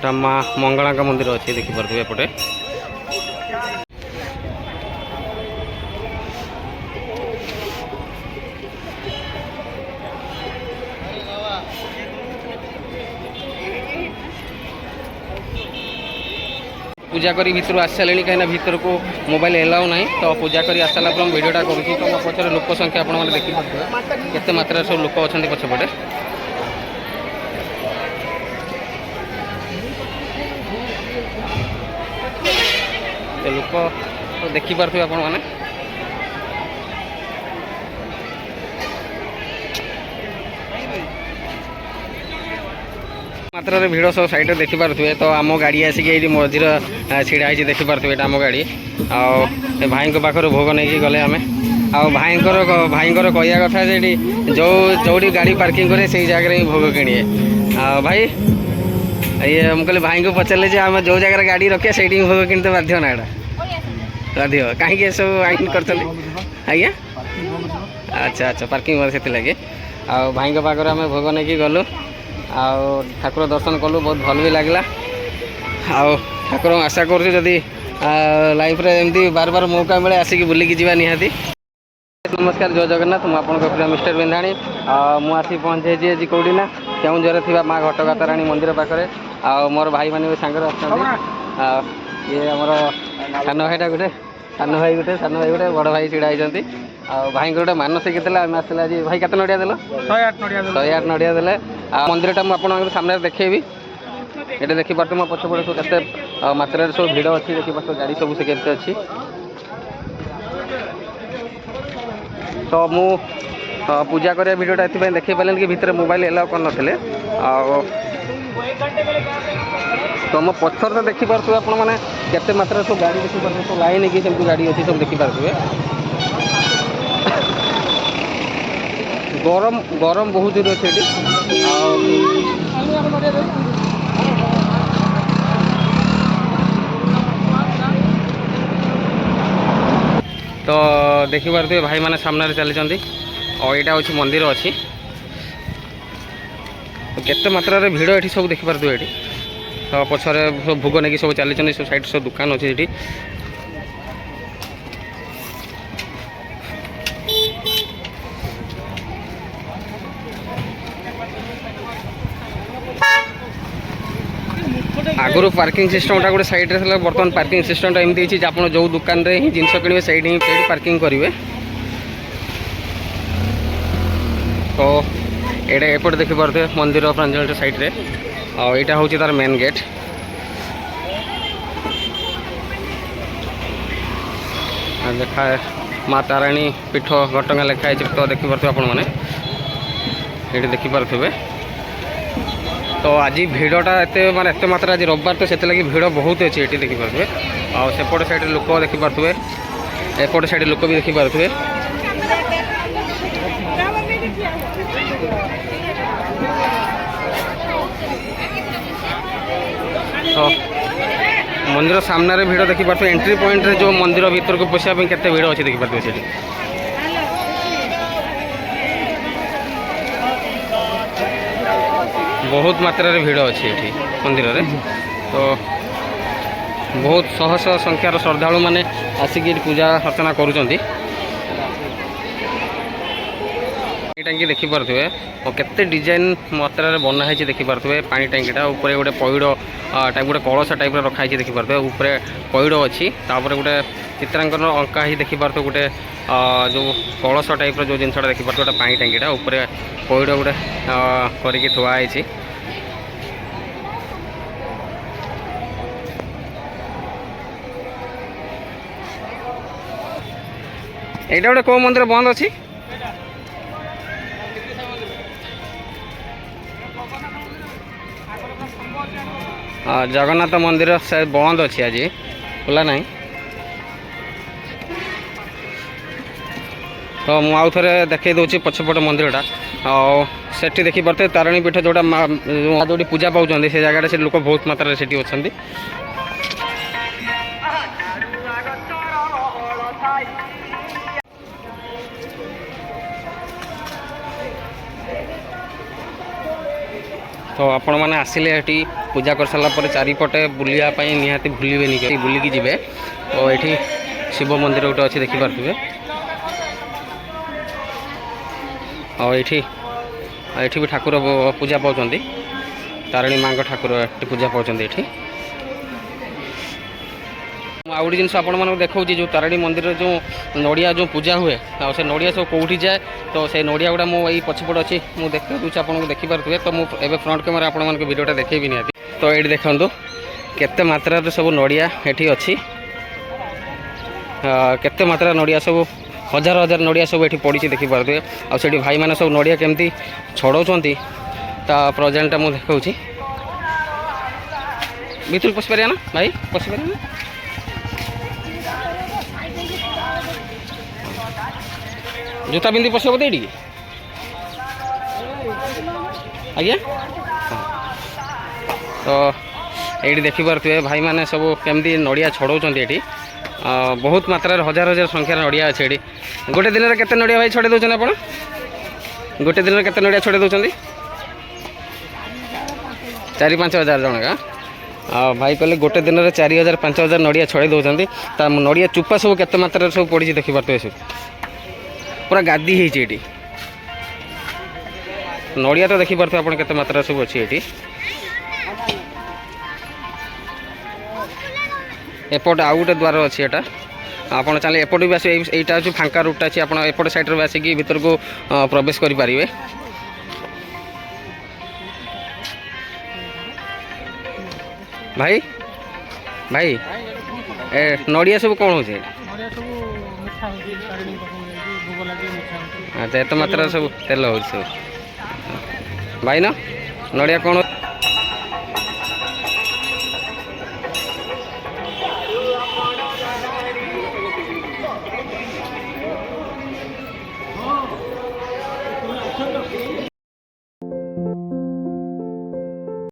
एटा माँ मंगला का मंदिर अच्छे देखिपे एपटे पूजा करी भितर आसी सारे कहीं भितर को मोबाइल एलाउ ना तो पूजा करी आस सारा भिडटा करुँच तो पचर लोक संख्या आपने देखिए केते मात्रा सब लोक अच्छा पछपटे लोक तो देखिपे आपण मैंने मात्रा भिड़ सब साइड में देखिपे तो आम गाड़ी आसिक मझीर छिड़ा ही देखिपे आम गाड़ी आ भाई पाखर भोग नहीं गले आम भाईकर कहया कथा जो जो गाड़ी पार्किंग करे से जगह ही भोग किणे भाई ये मुझे भाई को पचारे आम जो जगह गाड़ी रखिए से भोग किनते बाध्य ना एटा बाध्य कहीं सब आईन कर आज्ञा अच्छा अच्छा पार्किंग से लगे आ भाई पाखर आम भोग नहीं गलु ठाकुर दर्शन कलु बहुत भल भी लगला ठाकुर आशा करुँगी लाइफ रे एमती बार बार मौका मिले आसिक बुलिकी जावा निहाती। नमस्कार जय जगन्नाथ मुझे प्रिय मिस्टर बेंधाणी मुझे पहुँचे आज कौटी ना केउंझर थी माँ घटगाँ ताराणी मंदिर पाखे मोर भाई मैंने भी सांगे अच्छा ये आमर सान भाईटा गोटे सान भाई गोटे बड़ भाई छिड़ा होती भाई गोटे मानसिक थे आम आसला आज भाई केत नड़िया देल 108 नड़िया देले मंदिरटा मुझे सामने देखेबी ये देखिपे मो पछपड़े सब के मात्रा सब भिड़ अच्छी देखिए गाड़ी सब से केते अच्छी तो मु पूजा करिया वीडियोटा ये देखी पारे कि भितर मोबाइल एलाउ कर नथिले तो मो पछर तो देखिपे आप मैंने केते मात्रा सब गाड़ी देखिपे सब लाइन की सब गाड़ी अच्छी सब देखिपे गरम गरम बहुत जोर अच्छे तो देखिपे भाई मैंने सामने चली और यहाँ हूँ मंदिर अच्छी केते मात्रा भिड़ ये सब देखिपे ये तो पछरे सब भोग नहीं सब चली सब साइड सब दुकान अच्छे ये आगुरी पार्किंग सिस्टमटा गोटे साइड रे बर्तमान पार्किंग सिस्टमटा एमती आप जो दुकान रे ही जिनस किणवे सैड ही पार्किंग करेंगे तो ये एपटे देखिपे मंदिर प्रांजल साइड रे यहाँ हूँ तार मेन गेट देखा माँ ताराणी पीठ घटगाँ लिखाई तो देखिपे आपण मैंने ये देखिपे तो आज भिड़टा एत माने एत मात्रा आज रविवार तो से लगी भिड़ बहुत अच्छी ये देखिपे सेपट साइड लोक देखिपे एपट साइड लोक भी देखिपे तो मंदिर सामने भिड़ देखिपे एंट्री पॉइंट रे जो मंदिर भीतर को पशिया केते भिड़ अच्छी देखिपे से बहुत मात्रा रे भिड़ अच्छी ये मंदिर रे तो बहुत शह शह संख्यार श्रद्धालु मैंने आसिक पूजा अर्चना करुँच टांकी देखिपे और केते डिजाइन मात्रा रे बनाई देखिपे पानी टांकीटा ऊपर गोटे पईड़ टाइप गोटे कलश टाइप रखाई देखिपे ऊपर पईड़ अच्छी गोटे चित्रांकन अंका ही देखिपे गोटे जो कलश टाइप जो जिनसा देखिपे गोटे पानी टांकीटा ऊपर पईड़ गोटे करके थुआई एटा गोटे कौ मंदिर बंद अच्छी जगन्नाथ मंदिर शायद बंद अच्छी आज खुला ना तो मुझे देखे दूसरी पछपट मंदिरटा से देखिपे तारिणी पीठ जोटा जो पूजा पाँच से जगह से लोक बहुत मात्रा से अच्छा तो आपण मैंने आसिले ये पूजा कर सारापर चारिपटे बुलापी निहाती भूलेनि बुलिकी जी। तो ये शिव मंदिर गोटे अच्छी देखिपे और ये भी ठाकुर पूजा पाँच तारिणी माँ ठाकुर पूजा पाँच ये आउ गोटे जिन आपण देखा जो तारिणी मंदिर जो नड़िया जो पूजा हुए से नड़िया सब कौटी जाए तो से नड़िया गुड़ा मुझे पछपट अच्छी मुझे देखा दूसरे आपको देखिपे तो मुझे फ्रंट कैमेरा आपण भिडियोटा देखी निहाती। तो ये देखु केते मात्रा सब नड़िया ये अच्छी केते मात्रा नड़िया सब हजार हजार नड़िया सब ये पड़ी देखिपे आठ भाई मैंने सब नड़िया केमती छड़ाऊँच प्रेजेंटा मुझे देखा भीतर पशि पारे ना भाई पशि पारे ना जूता बिंदी पशि बोधे ये आज्ञा। तो ये देखिपे भाई मैंने सब केमती नड़िया छड़ाऊँच ये बहुत मात्रा हजार हजार संख्यार नड़िया अच्छे ये गोटे दिन में केते नड़िया भाई छड़े दौरान आप गोटे दिन में केते नड़िया छड़े दौरान 4-5 हज़ार जन का भाई कहले गोटे दिन में 4,000-5 हज़ार नड़िया छड़े दौरान नड़िया चुपा सब केते मात्रा सब पड़ी देखिपे सब पूरा गादी होती नड़िया तो देखिपे आप केते मात्रा सब अच्छी ये एपट आउ गोटे द्वार अच्छी एटा आपड़ चले एपट भी आस यहाँ हूँ फांका रूटा अच्छी आप एपट साइड आसिक भर को प्रवेश करें। भाई भाई ए नड़िया सब कौन हो अच्छा एत मात्रा सब तेल हो सब भाई ना नड़िया कौन